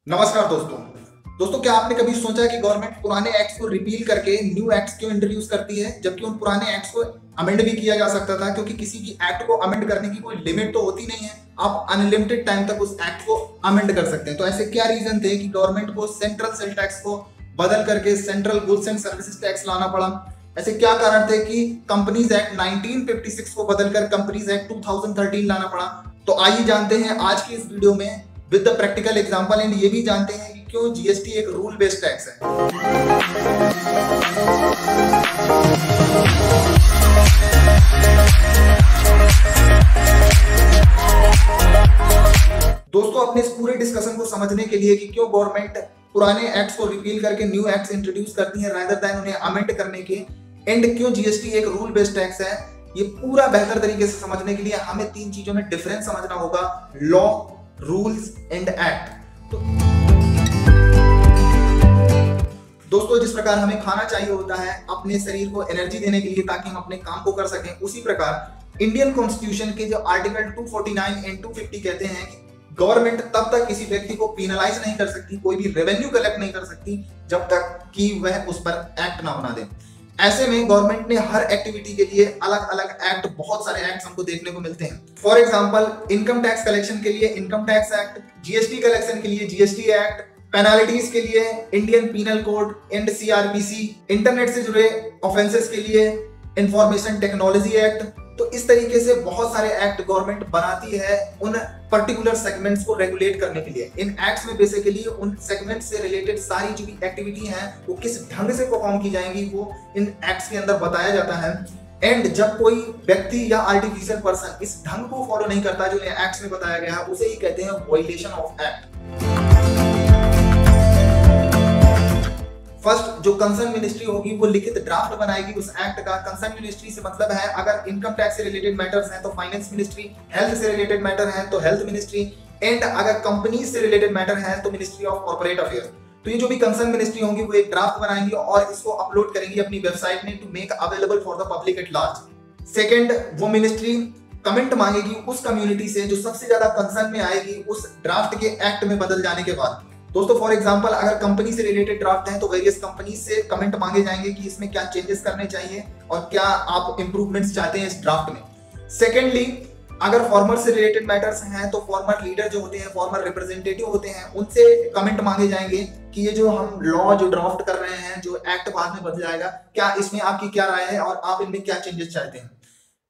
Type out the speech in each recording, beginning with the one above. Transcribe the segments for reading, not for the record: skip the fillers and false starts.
नमस्कार दोस्तों। क्या आपने कभी सोचा कि गवर्नमेंट पुराने एक्ट्स को रिपील करके न्यू एक्ट्स क्यों इंट्रोड्यूस करती है, जबकि उन पुराने एक्ट्स को अमेंड भी किया जा सकता था? क्योंकि किसी भी एक्ट को अमेंड करने की कोई लिमिट तो होती नहीं है, आप अनलिमिटेड टाइम तक उस एक्ट को अमेंड कर सकते हैं। तो ऐसे क्या रीजन थे कि गवर्नमेंट को सेंट्रल सेल टैक्स को बदल करके central goods and services tax लाना पड़ा? ऐसे क्या कारण थे कि कंपनीज एक्ट 1956 को बदलकर कंपनीज एक्ट 2013 लाना पड़ा? तो आइए जानते हैं आज की इस वीडियो में with the practical example, and ये भी जानते हैं कि क्यों जीएसटी एक रूल बेस्ड टैक्स है। दोस्तों, अपने इस पूरे डिस्कशन को समझने के लिए कि क्यों गवर्नमेंट पुराने एक्ट्स को रिपील करके न्यू एक्ट्स इंट्रोड्यूस करती है रादर देन उन्हें अमेंड करने के, एंड क्यों जीएसटी एक रूल बेस्ड टैक्स है, ये पूरा बेहतर तरीके से समझने के लिए हमें तीन चीजों में डिफरेंस समझना होगा: लॉ, रूल्स एंड एक्ट। तो दोस्तों, जिस प्रकार हमें खाना चाहिए होता है अपने शरीर को एनर्जी देने के लिए ताकि हम अपने काम को कर सकें, उसी प्रकार इंडियन कॉन्स्टिट्यूशन के जो आर्टिकल 249 एंड 250 कहते हैं कि गवर्नमेंट तब तक किसी व्यक्ति को पेनलाइज नहीं कर सकती, कोई भी रेवेन्यू कलेक्ट नहीं कर सकती जब तक कि वह उस पर एक्ट ना बना दे। ऐसे में गवर्नमेंट ने हर एक्टिविटी के लिए अलग अलग एक्ट, बहुत सारे एक्ट हमको देखने को मिलते हैं। For example, income tax collection के लिए income tax act, GST collection के लिए जीएसटी एक्ट, पेनाल्टीज के लिए Indian penal code and CrPC, internet से जुड़े ऑफेंसेस के लिए इंफॉर्मेशन टेक्नोलॉजी एक्ट। तो इस तरीके से बहुत सारे एक्ट गवर्नमेंट बनाती है उन पर्टिकुलर सेगमेंट्स को रेगुलेट करने के लिए। इन एक्ट्स में बेसिकली उन सेगमेंट्स से रिलेटेड सारी जो भी एक्टिविटी हैं वो किस ढंग से परफॉर्म की जाएंगी वो इन एक्ट्स के अंदर बताया जाता है। एंड जब कोई व्यक्ति या आर्टिफिशियल पर्सन इस ढंग को फॉलो नहीं करता जो एक्ट्स में बताया गया है, उसे ही कहते हैं वायलेशन ऑफ एक्ट। फर्स्ट, जो कंसर्न मिनिस्ट्री होगी वो लिखित ड्राफ्ट बनाएगी उस एक्ट का। कंसर्न मिनिस्ट्री से मतलब है, अगर इनकम टैक्स से रिलेटेड मैटर्स हैं तो फाइनेंस मिनिस्ट्री, हेल्थ से रिलेटेड मैटर है तो हेल्थ मिनिस्ट्री, एंड अगर कंपनीज से रिलेटेड मैटर है तो मिनिस्ट्री ऑफ कॉर्पोरेट अफेयर्स। तो ये जो भी कंसर्न मिनिस्ट्री होंगी वो एक ड्राफ्ट बनाएंगी और इसको अपलोड करेंगी अपनी वेबसाइट में to make available for the public at large. Second, वो मिनिस्ट्री कमेंट मांगेगी उस कम्युनिटी से जो सबसे ज्यादा कंसर्न में आएगी उस ड्राफ्ट के एक्ट में बदल जाने के बाद। दोस्तों, फॉर एग्जांपल, अगर कंपनी से रिलेटेड ड्राफ्ट है तो वेरियस कंपनी से कमेंट मांगे जाएंगे कि इसमें क्या चेंजेस करने चाहिए और क्या आप इंप्रूवमेंट्स चाहते हैं इस ड्राफ्ट में। सेकेंडली, अगर फॉर्मर से रिलेटेड मैटर्स हैं तो फॉर्मर लीडर जो होते हैं, फॉर्मर रिप्रेजेंटेटिव होते हैं, उनसे कमेंट मांगे जाएंगे कि ये जो हम लॉ जो ड्राफ्ट कर रहे हैं, जो एक्ट बाद में बदल जाएगा, क्या इसमें आपकी क्या राय है और आप इनमें क्या चेंजेस चाहते हैं।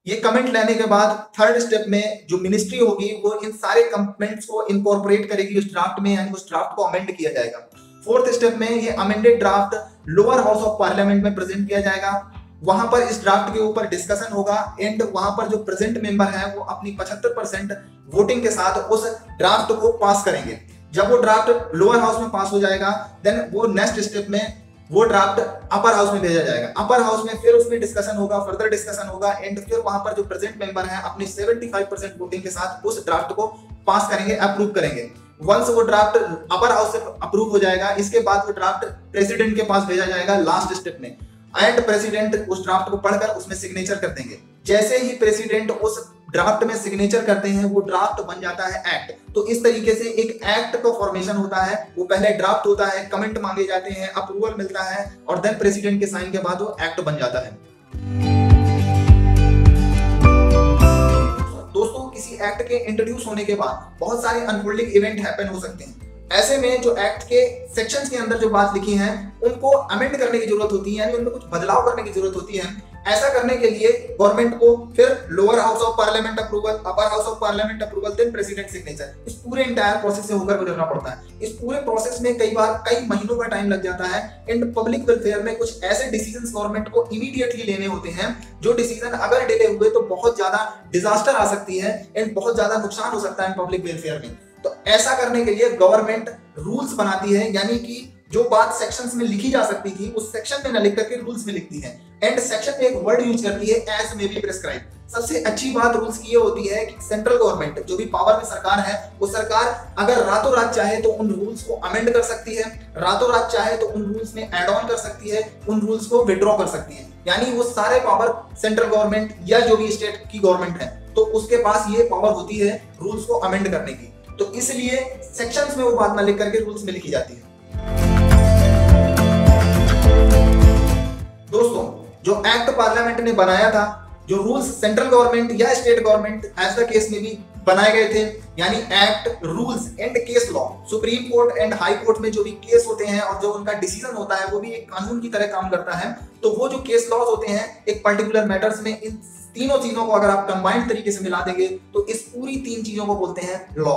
ये कमेंट लेने के बाद थर्ड स्टेप में जो मिनिस्ट्री होगी वो इन सारे कमेंट्स को इनकॉर्पोरेट करेगी उस ड्राफ्ट में, यानी उस ड्राफ्ट को अमेंड किया जाएगा। फोर्थ स्टेप में ये amended draft lower house of parliament में प्रेजेंट किया जाएगा। वहां पर इस ड्राफ्ट के ऊपर डिस्कशन होगा एंड वहां पर जो प्रेजेंट मेंबर है वो अपनी 75% वोटिंग के साथ उस ड्राफ्ट को पास करेंगे। जब वो ड्राफ्ट लोअर हाउस में पास हो जाएगा, देन वो नेक्स्ट स्टेप में वो ड्राफ्ट अपर हाउस में भेजा जाएगा। अपर हाउस में फिर उसमें डिस्कशन होगा, फर्दर डिस्कशन होगा एंड फिर वहां पर जो प्रेजेंट मेंबर है अपनी 75% वोटिंग के साथ उस ड्राफ्ट को पास करेंगे, अप्रूव करेंगे। वंस वो ड्राफ्ट अपर हाउस से अप्रूव हो जाएगा, इसके बाद वो ड्राफ्ट प्रेसिडेंट के पास भेजा जाएगा लास्ट स्टेप में, एंड प्रेसिडेंट उस ड्राफ्ट को पढ़कर उसमें सिग्नेचर कर देंगे। जैसे ही प्रेसिडेंट उस ड्राफ्ट में सिग्नेचर करते हैं वो ड्राफ्ट बन जाता है एक्ट। तो इस तरीके से एक एक्ट का फॉर्मेशन होता है। वो पहले ड्राफ्ट होता है, कमेंट मांगे जाते हैं, अप्रूवल मिलता है और देन प्रेसिडेंट के साइन के बाद वो एक्ट बन जाता है। दोस्तों, किसी एक्ट के इंट्रोड्यूस होने के बाद बहुत सारे अनफोल्डिंग इवेंट हैपन हो सकते हैं। ऐसे में जो एक्ट के सेक्शंस के अंदर जो बात लिखी है उनको अमेंड करने की जरूरत होती है, यानी उनमें कुछ बदलाव करने की जरूरत होती है। ऐसा करने के लिए गवर्नमेंट को फिर lower house of parliament approval, upper house of parliament approval, then president signature, इस पूरे इंटायर प्रोसेस से होकर गुजरना पड़ता है। इस पूरे प्रोसेस में कई बार कई महीनों का टाइम लग जाता है एंड पब्लिक वेलफेयर में कुछ ऐसे डिसीजंस गवर्नमेंट को इमीडिएटली लेने होते हैं जो डिसीजन अगर डिले हुए तो बहुत ज्यादा डिजास्टर आ सकती है एंड बहुत ज्यादा नुकसान हो सकता है पब्लिक वेलफेयर में। तो ऐसा करने के लिए गवर्नमेंट रूल्स बनाती है, यानी कि जो बात सेक्शंस में लिखी जा सकती थी उस सेक्शन में न लिख करके रूल्स में लिखती है एंड सेक्शन में एक वर्ड यूज करती है, एज मे बी प्रिस्क्राइब। सबसे अच्छी बात रूल्स की ये होती है कि सेंट्रल गवर्नमेंट जो भी पावर में सरकार है वो सरकार अगर रातों रात चाहे तो उन रूल्स को अमेंड कर सकती है, रातों रात चाहे तो उन रूल्स में ऐड ऑन कर सकती है, उन रूल्स को विड्रॉ कर सकती है। यानी वो सारे पावर सेंट्रल गवर्नमेंट या जो भी स्टेट की गवर्नमेंट है तो उसके पास ये पावर होती है रूल्स को अमेंड करने की। तो इसलिए सेक्शंस में वो बात ना लिख करके रूल्स में लिखी जाती है। दोस्तों, जो एक्ट पार्लियामेंट ने बनाया था, जो रूल्स सेंट्रल गवर्नमेंट या state government as the case में भी बनाए गए थे, यानी act, rules and case law, supreme court and high court में जो भी केस होते हैं और जो उनका डिसीजन होता है वो भी एक कानून की तरह काम करता है। तो वो जो केस लॉज होते हैं एक पर्टिकुलर मैटर्स में, इन तीनों चीजों को अगर आप कंबाइंड तरीके से मिला देंगे तो इस पूरी तीन चीजों को बोलते हैं लॉ।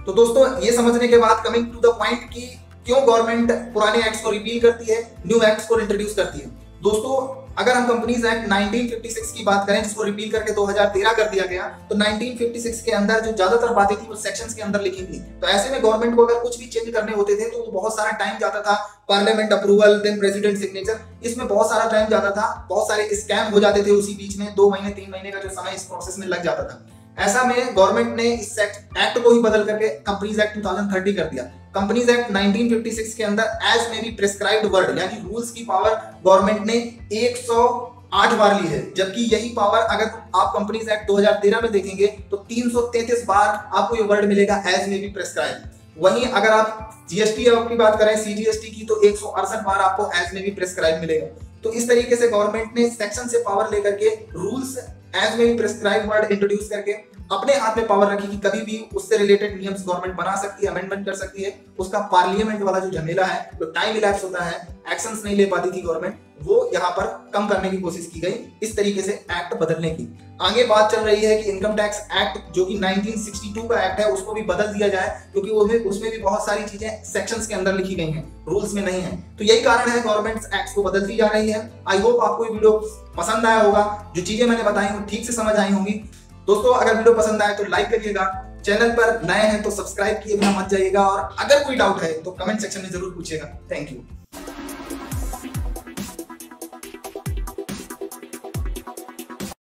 तो दोस्तों, ये समझने के बाद कमिंग टू द पॉइंट कि क्यों गवर्नमेंट पुराने एक्ट्स को रिपील करती है, न्यू एक्ट्स को इंट्रोड्यूस करती है। दोस्तों, अगर हम कंपनीज एक्ट 1956 की बात करें, जिसको रिपील करके 2013 कर दिया गया, तो 1956 के अंदर जो ज्यादातर बातें थी वो सेक्शंस के अंदर लिखी थी। तो ऐसे में गवर्नमेंट को अगर कुछ भी चेंज करने होते थे तो बहुत सारा टाइम जाता था, parliament approval, then president signature, इसमें बहुत सारा टाइम जाता था, बहुत सारे स्कैम हो जाते थे उसी बीच में, 2 महीने 3 महीने का जो समय इस प्रोसेस में लग जाता था। ऐसा में गवर्नमेंट ने इस एक्ट को ही बदल करके कंपनीज एक्ट 2030 कर दिया। कंपनीज एक्ट 1956 के अंदर एज में बी प्रिस्क्राइब्ड वर्ड, यानी रूल्स की पावर गवर्नमेंट ने 108 बार ली है, जबकि यही पावर अगर आप कंपनीज एक्ट 2013 में देखेंगे तो 333 बार आपको ये वर्ड मिलेगा एज में बी प्रिस्क्राइब्ड। वहीं अगर आप जीएसटी की बात करें, सीजीएसटी की, तो 168 बार आपको एज में बी प्रिस्क्राइब मिलेगा। तो इस तरीके से गवर्नमेंट ने सेक्शन से पावर लेकर के रूल्स एज में बी प्रिस्क्राइब वर्ड इंट्रोड्यूस करके अपने हाथ में पावर रखी कि कभी भी उससे रिलेटेड नियम्स गवर्नमेंट बना सकती है, अमेंडमेंट कर सकती है। उसका पार्लियामेंट वाला जो झमेला है, जो टाइम इलैप्स होता है, एक्शंस नहीं ले पाती थी गवर्नमेंट, वो यहाँ पर कम करने की कोशिश की गई, इस तरीके से एक्ट बदलने की। आगे बात चल रही है कि इनकम टैक्स एक्ट जो कि 1962 का एक्ट है उसको भी बदल दिया जाए, क्योंकि उसमें भी बहुत सारी चीजें सेक्शंस के अंदर लिखी गई हैं, रूल्स में नहीं है। तो यही कारण है गवर्नमेंट एक्ट्स को बदलती जा रही है। आई होप आपको ये वीडियो पसंद आया होगा, जो चीजें मैंने बताई वो ठीक से समझ आई होंगी। दोस्तों, अगर वीडियो पसंद आए तो लाइक करिएगा, चैनल पर नए हैं तो सब्सक्राइब किए बिना मत जाइएगा, और अगर कोई डाउट है तो कमेंट सेक्शन में जरूर पूछिएगा। Thank you.